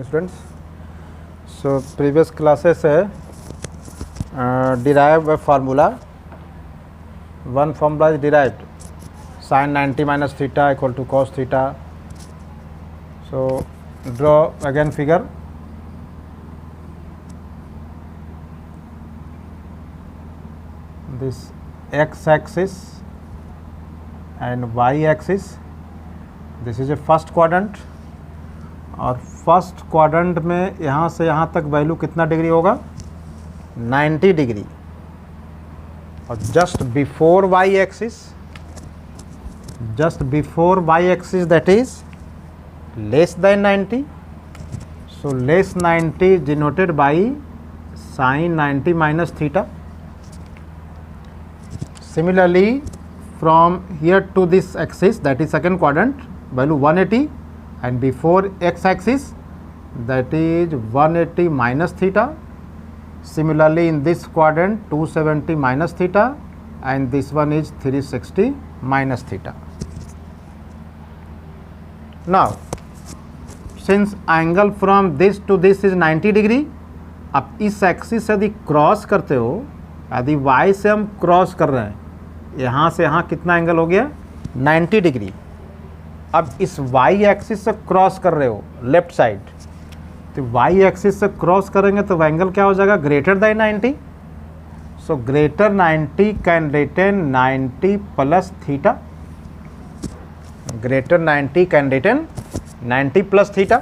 morning students. So previous classes derived a formula. One formula is derived, sin 90 minus theta equal to cos theta. So draw again figure. This x axis and y axis. This is a first quadrant और first quadrant में यहाँ से यहाँ तक value कितना degree होगा 90 degree और just before Y axis that is less than 90. So less 90 denoted by sine 90 minus theta. Similarly from here to this axis, that is second quadrant, value 180, and before x axis, that is 180 minus theta. Similarly in this quadrant 270 minus theta, and this one is 360 minus theta. Now since angle from this to this is 90 degree, अब इस axis यदि cross करते हो, यदि y से हम cross कर रहे हैं, यहाँ से यहाँ कितना एंगल हो गया 90 डिग्री. अब इस y एक्सिस से क्रॉस कर रहे हो लेफ्ट साइड, तो y एक्सिस से क्रॉस करेंगे तो एंगल क्या हो जाएगा greater than 90. So greater 90 can written 90 plus theta. Greater 90 can written 90 plus theta.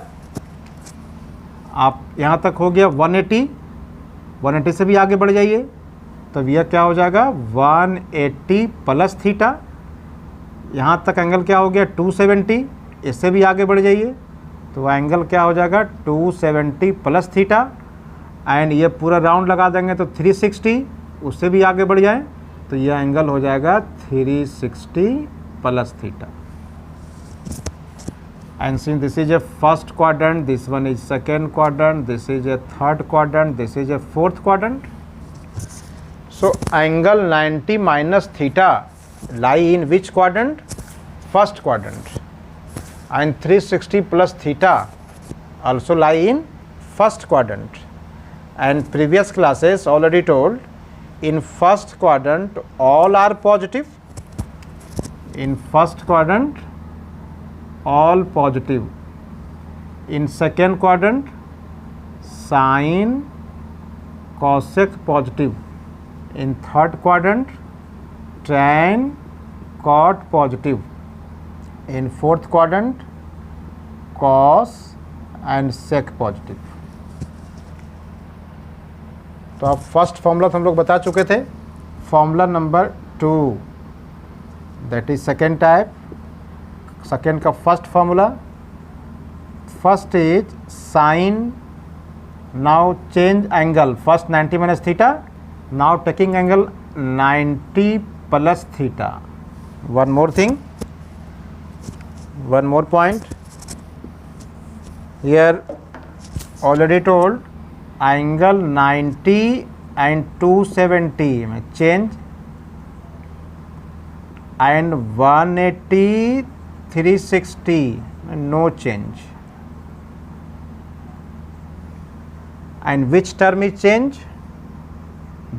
आप यहाँ तक हो गया 180 से भी आगे बढ़ जाइए तो यह क्या हो जाएगा 180 प्लस थीटा. यहाँ तक एंगल क्या हो गया 270, इससे भी आगे बढ़ जाइए तो एंगल क्या हो जाएगा 270 प्लस थीटा. एंड ये पूरा राउंड लगा देंगे तो 360, उससे भी आगे बढ़ जाए तो यह एंगल हो जाएगा 360 plus theta. And since this is a first quadrant, this one is second quadrant, this is a third quadrant, this is a fourth quadrant. So angle 90 minus theta lie in which quadrant? First quadrant. And 360 plus theta also lie in first quadrant. And previous classes already told, in first quadrant all are positive. In first quadrant all positive. In second quadrant sine cosec positive. In third quadrant tan cot positive. In fourth quadrant cos and sec positive. तो अब first formula हम लोग बता चुके थे. Formula number 2 that is second type. Second का first formula. First is sine. Now change angle. First 90 minus theta. Now taking angle 90 plus theta. One more thing, one more point here already told, angle 90 and 270 change, and 180 360 no change. And which term is change?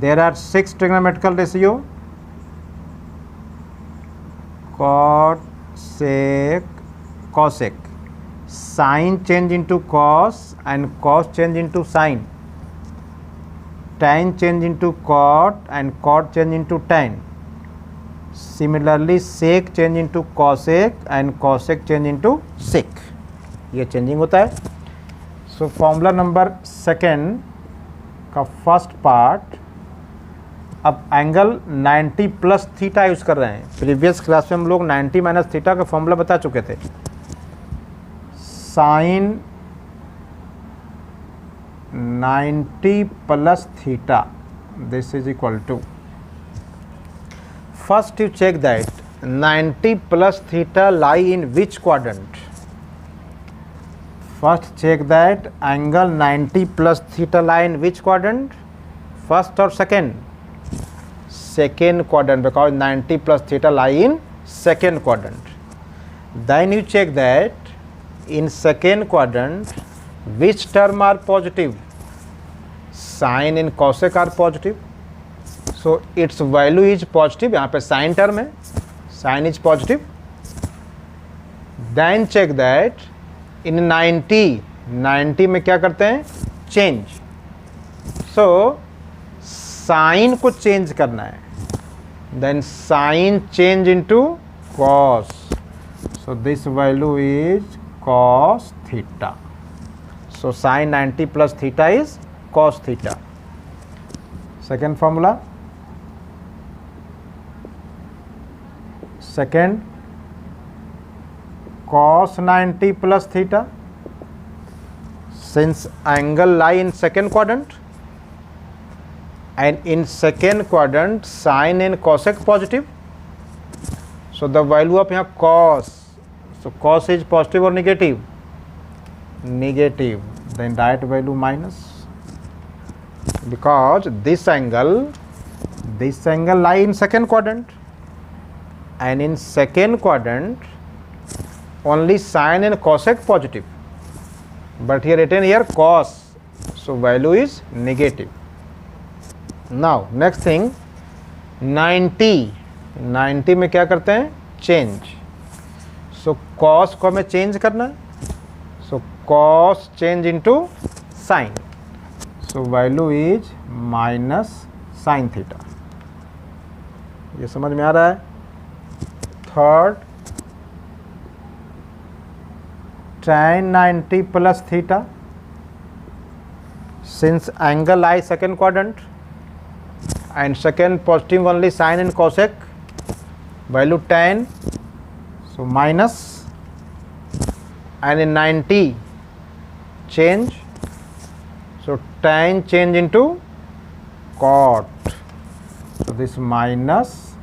There are 6 trigonometrical ratio: cot, sec, cosec. Sine change into cos and cos change into sine. Tan change into cot and cot change into tan. Similarly sec change into cosec and cosec change into sec. ये changing होता है. So formula number second का first part. अब angle 90 plus theta use कर रहे हैं. Previous class में हम लोग 90 माइनस थीटा का फॉर्मूला बता चुके थे. Sine 90 plus theta this is equal to, first you check that 90 plus theta lie in which quadrant. First check that angle 90 plus theta lie in which quadrant. First और second? second quadrant, because 90 plus theta lie in second quadrant. Then you check that in second quadrant Which term are positive? Sine and cosec are positive. So its value is positive. यहाँ पे sine term है, sine is positive. Then check that in 90 में क्या करते हैं? Change. So sine को change करना है. Then sine change into cos. So this value is cos theta. So sin 90 plus theta is cos theta. Second formula. Second, cos 90 plus theta. Since angle lie in second quadrant, and in second quadrant sin and cosec positive, so the value of यहाँ cos, so cos is positive or negative? Negative. Then right value minus, because this angle lie in second quadrant, and in second quadrant only sin and cosec positive, but here written here cos, so value is negative. Now next thing, 90 में क्या करते हैं? Change. So cos को हमें change करना है, so cos change into sin, so value is minus sin theta. ये समझ में आ रहा है? Third, tan 90 plus theta. Since angle lie second quadrant and second positive only sin and cosec, value tan, so minus, and in 90 change, so tan change into cot, so this minus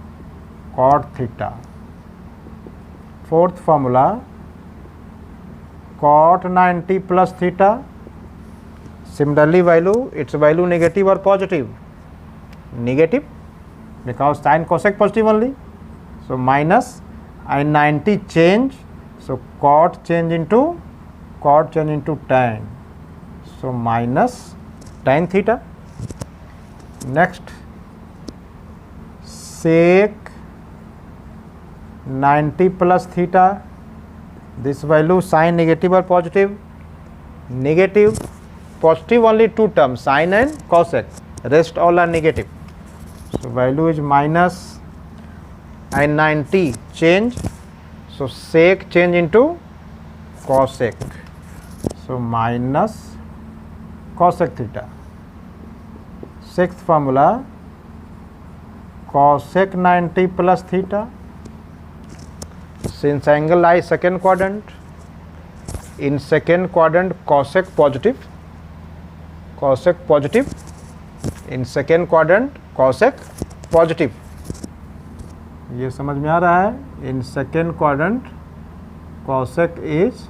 cot theta. Fourth formula, cot 90 plus theta. Similarly value, its value negative or positive? Negative, because sin cosec positive only, so minus, and 90 change, so cot change into tan, so minus tan theta. Next, sec 90 plus theta. This value sin negative or positive? Negative. Positive only two terms, sin and cosec, rest all are negative, so value is minus, and 90 change, so sec change into cosec, so minus cosec theta. Sixth formula, cosec 90 plus theta. Since angle lie second quadrant, in second quadrant cosec positive, in second quadrant cosec positive. ये समझ में आ रहा है? In second quadrant cosec is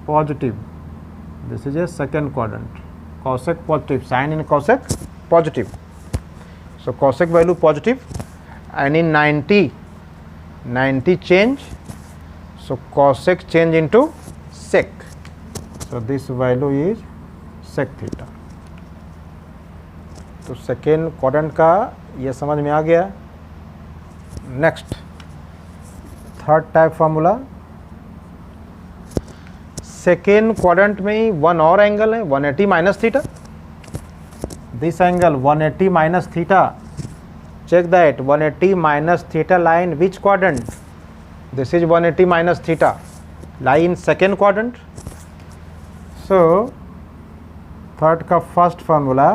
positive. This is a second quadrant. Cosec positive, sin and cosec positive. So cosec value positive, and in 90 change, so cosec change into sec, so this value is sec theta. तो second quadrant का ये समझ में आ गया. Next, third type formula. Second quadrant में ही one और एंगल है 180 minus theta. This angle 180 minus theta. Check that 180 minus theta lie in which quadrant? This is 180 minus theta lie in second quadrant. So third का first formula,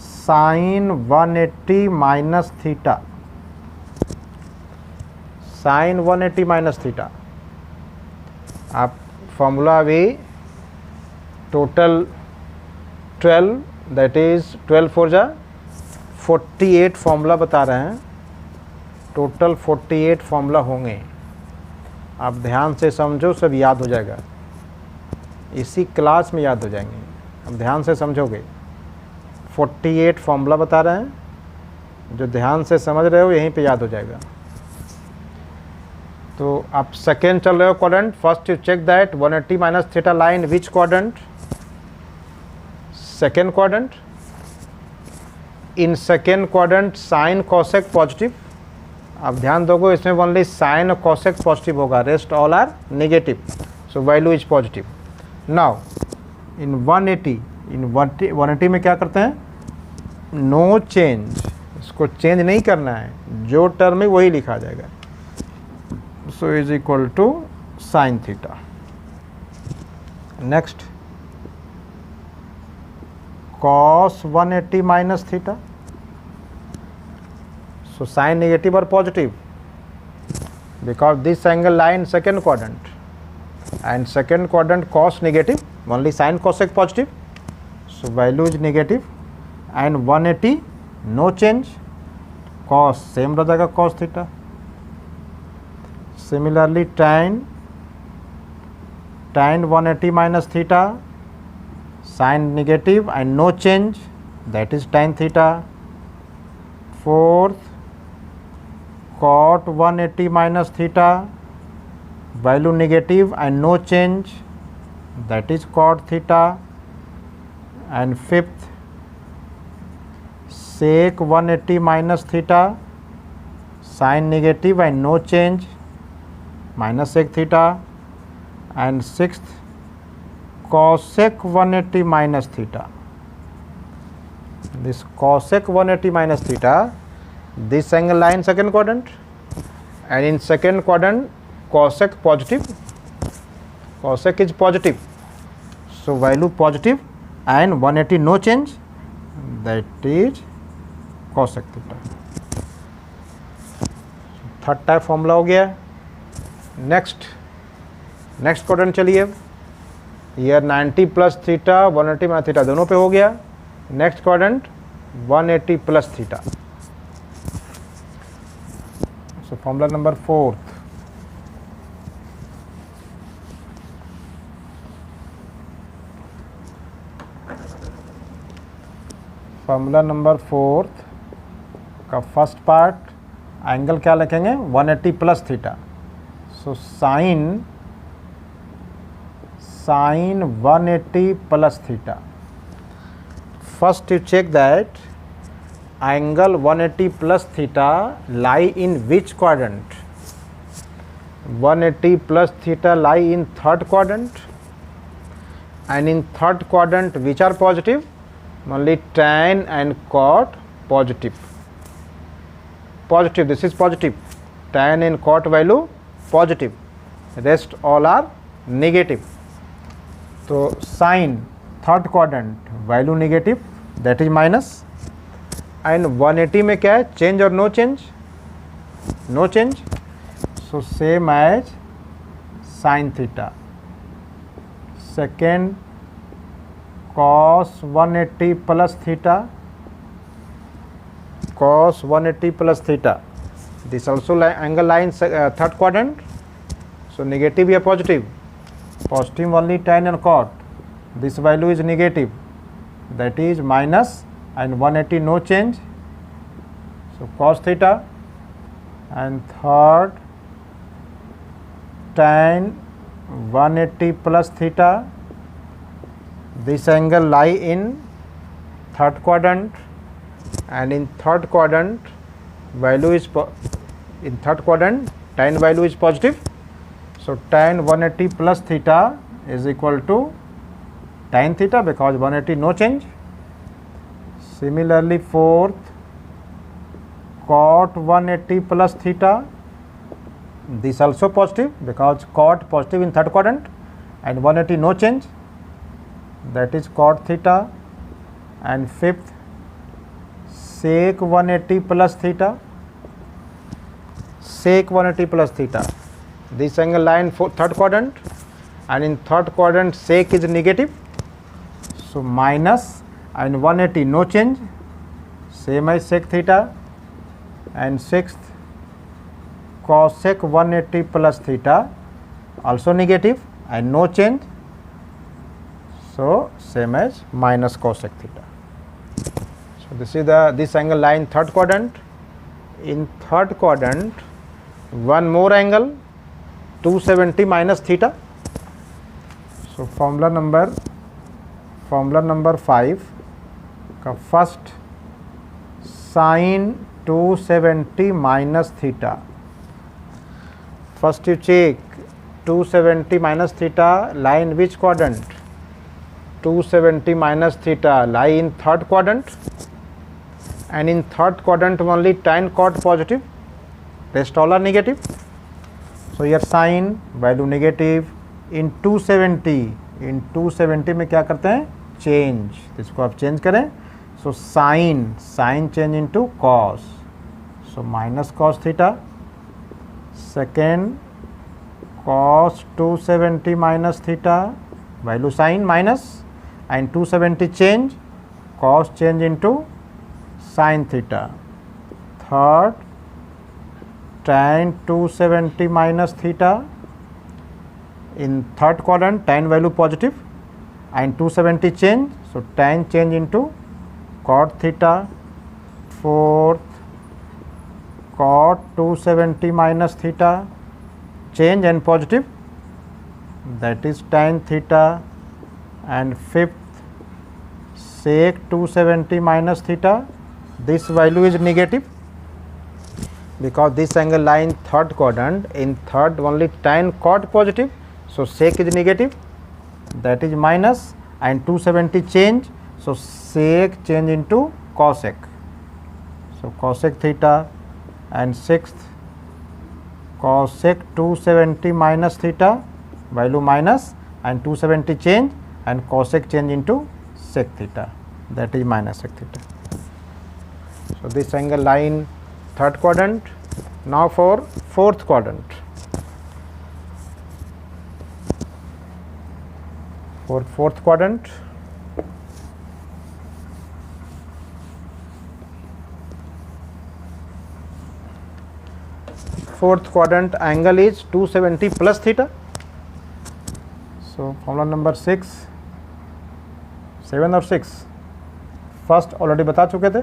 sine 180 minus theta. Sine 180 minus theta. आप formula अभी total 12, that is 12 4 जा 48 formula बता रहे हैं. Total 48 formula होंगे. आप ध्यान से समझो, सब याद हो जाएगा. इसी क्लास में याद हो जाएंगे. अब ध्यान से समझोगे. 48 फॉर्मूला बता रहे हैं, जो ध्यान से समझ रहे हो यहीं पे याद हो जाएगा. तो आप सेकेंड चल रहे हो quadrant. First you check that 180 minus theta lie in which quadrant? second quadrant. In second quadrant sin cosec positive. अब ध्यान दोगे इसमें ओनली साइन और cosec पॉजिटिव होगा, rest all are negative, so value is positive. Now in 180 में क्या करते हैं, नो चेंज, इसको चेंज नहीं करना है, जो टर्म है वही लिखा जाएगा. So is equal to sine theta. Next cos 180 minus theta. So sin negative or positive, because this angle lie in second quadrant, and second quadrant cos negative, only sin cosec positive, so value is negative. And 180 no change, cos same रह जाएगा cos theta. Similarly tan 180 minus theta, sin negative and no change, that is tan theta. Fourth, cot 180 minus theta, value negative and no change, that is cot theta. And fifth, sec 180 minus theta, sin negative and no change, minus sec theta. And sixth, cosec 180 minus theta. This cosec 180 minus theta, this angle lie in second quadrant, and in second quadrant cosec positive, cosec is positive, so value positive, and 180 no change, that is cosec theta. Third type formula हो गया. Next quadrant चलिए. Year 90 plus theta 180 minus theta दोनों पे हो गया. Next quadrant 180 plus theta. So formula number 4. Formula number 4 का first part angle क्या लिखेंगे, 180 plus theta. So sine 180 plus theta. First you check that angle 180 plus theta lie in which quadrant. 180 plus theta lie in third quadrant, and in third quadrant which are positive, only tan and cot positive. This is positive, tan and cot value positive, rest all are negative. तो sine third quadrant value negative, that is minus. And 180 में क्या है, change और no change, no change, so same as sine theta. Second cos 180 plus theta, cos 180 plus theta, this also angle lie in third quadrant, so negative या positive, positive only tan and cot, this value is negative, that is minus, and 180 no change, so cos theta. And third tan 180 plus theta, this angle lie in third quadrant, and in third quadrant value is in third quadrant tan value is positive, so tan 180 plus theta is equal to tan theta because 180 no change. Similarly fourth cot 180 plus theta, this also positive because cot positive in third quadrant and 180 no change, that is cot theta. And fifth sec 180 plus theta, sec 180 plus theta, this angle lie in third quadrant, and in third quadrant sec is negative, so minus, and 180 no change, same as sec theta. And sixth cosec 180 plus theta, also negative and no change, so same as minus cosec theta. So this is this angle lie in third quadrant. In third quadrant one more angle 270 minus theta. So formula number formula number 5 का first sine 270 minus theta. First you check 270 minus theta lie in which quadrant? 270 minus theta lie in third quadrant, and in third quadrant only tan cot positive, rest all are negative. So here sin value negative in 270 में क्या करते हैं change, इसको आप change करें. So sine change into cos, so minus cos theta. Second cos 270 minus theta value sin minus, and 270 change cos change into sin theta. Third tan 270 minus theta, in third quadrant tan value positive and 270 change, so tan change into cot theta. Fourth cot 270 minus theta change and positive, that is tan theta. And fifth sec 270 minus theta, this value is negative because this angle lie in third quadrant, in third only tan cot positive, so sec is negative, that is minus, and 270 change, so sec change into cosec, so cosec theta. And sixth cosec 270 minus theta value minus, and 270 change and cosec change into sec theta, that is minus sec theta. So this angle lie in third quadrant. Now for fourth quadrant. For fourth quadrant, angle is 270 plus theta. So formula number 6, 7 और 6 first already बता चुके थे.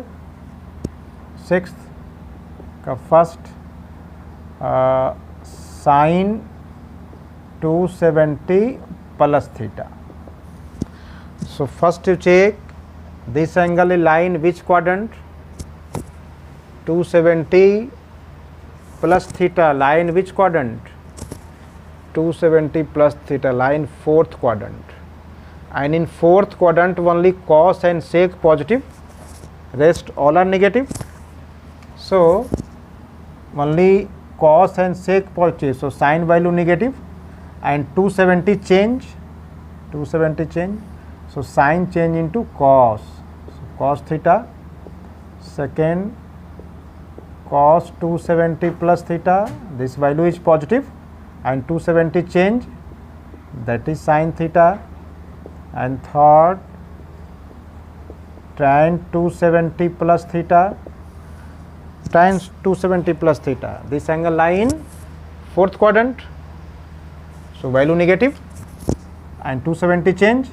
Sixth का first sine 270 plus theta. So first you check this angle is lie in which quadrant? 270 plus theta lie in which quadrant? 270 plus theta lie in fourth quadrant, and in fourth quadrant only cos and sec positive, rest all are negative. So only cos and sec positive, so sin value negative, and 270 change, so sin change into cos, so cos theta. Second cos 270 plus theta, this value is positive, and 270 change, that is sin theta. And third tan 270 plus theta, tan 270 plus theta, this angle lie in fourth quadrant, so value negative, and 270 change,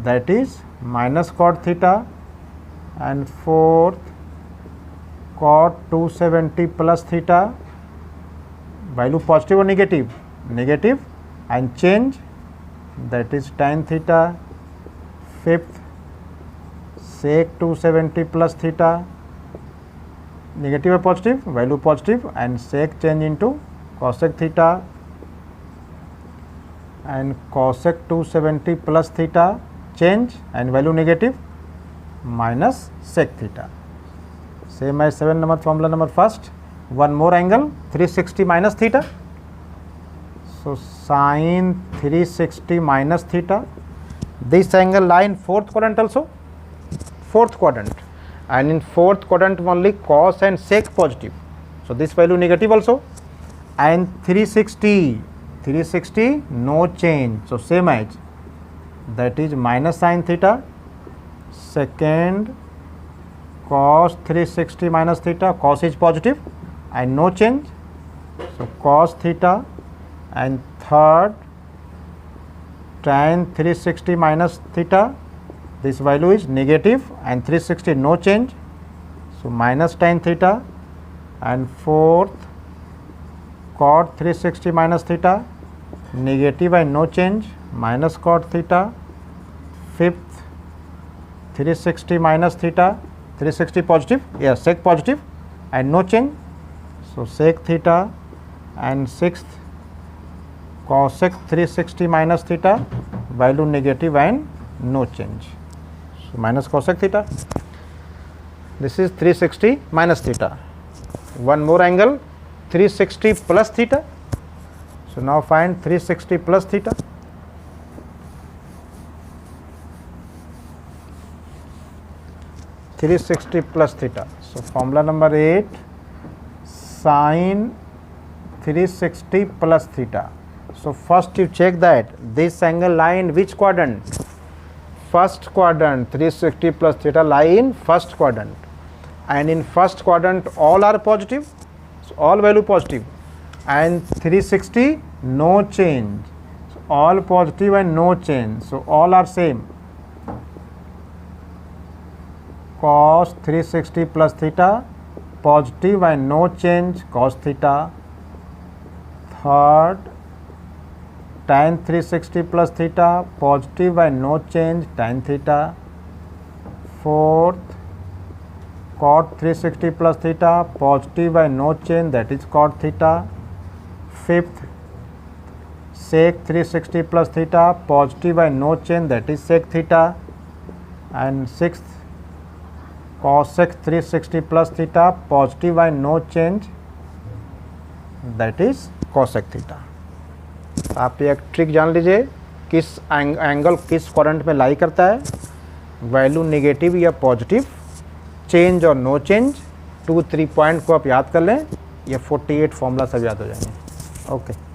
that is minus cot theta. And fourth cot 270 plus theta, value positive or negative? Negative, and change, that is tan theta. Fifth sec 270 plus theta, negative or positive? Value positive, and sec change into cosec theta. And cosec 270 plus theta change and value negative, minus sec theta. Same as 7 number formula number first. One more angle 360 minus theta, so sin 360 minus theta, this angle lie in fourth quadrant also, fourth quadrant, and in fourth quadrant only cos and sec positive, so this value negative also. And 360 no change, so same as, that is minus sin theta. Second cos 360 minus theta, cos is positive and no change, so cos theta. And third tan 360 minus theta, this value is negative, and 360 no change, so minus tan theta. And fourth cot 360 minus theta, negative and no change, minus cot theta. Fifth 360 minus theta, 360 positive, yes, sec positive and no change, so sec theta, and sixth cosec 360 minus theta, value negative and no change, so minus cosec theta. This is 360 minus theta. One more angle 360 plus theta, so now find 360 plus theta. (360 plus theta). So formula number 8, sin 360 plus theta. So first you check that this angle lie in which quadrant? First quadrant. 360 plus theta lie in first quadrant, and in first quadrant all are positive, so all value positive, and 360 no change, so all positive and no change, so all are same. Cos 360 plus theta, positive and no change, cos theta. Third, tan 360 plus theta, positive and no change, tan theta. Fourth, cot 360 plus theta, positive and no change, that is cot theta. Fifth, sec 360 plus theta, positive and no change, that is sec theta. And sixth, cosec 360 plus theta, positive and no change, that is cosec theta. आप एक trick जान लीजिए, किस angle किस quadrant में लाई करता है, value negative या पॉजिटिव, चेंज और नो चेंज, 2-3 पॉइंट को आप याद कर लें, ये 48 फॉर्मूला सब याद हो जाएंगे। ओके।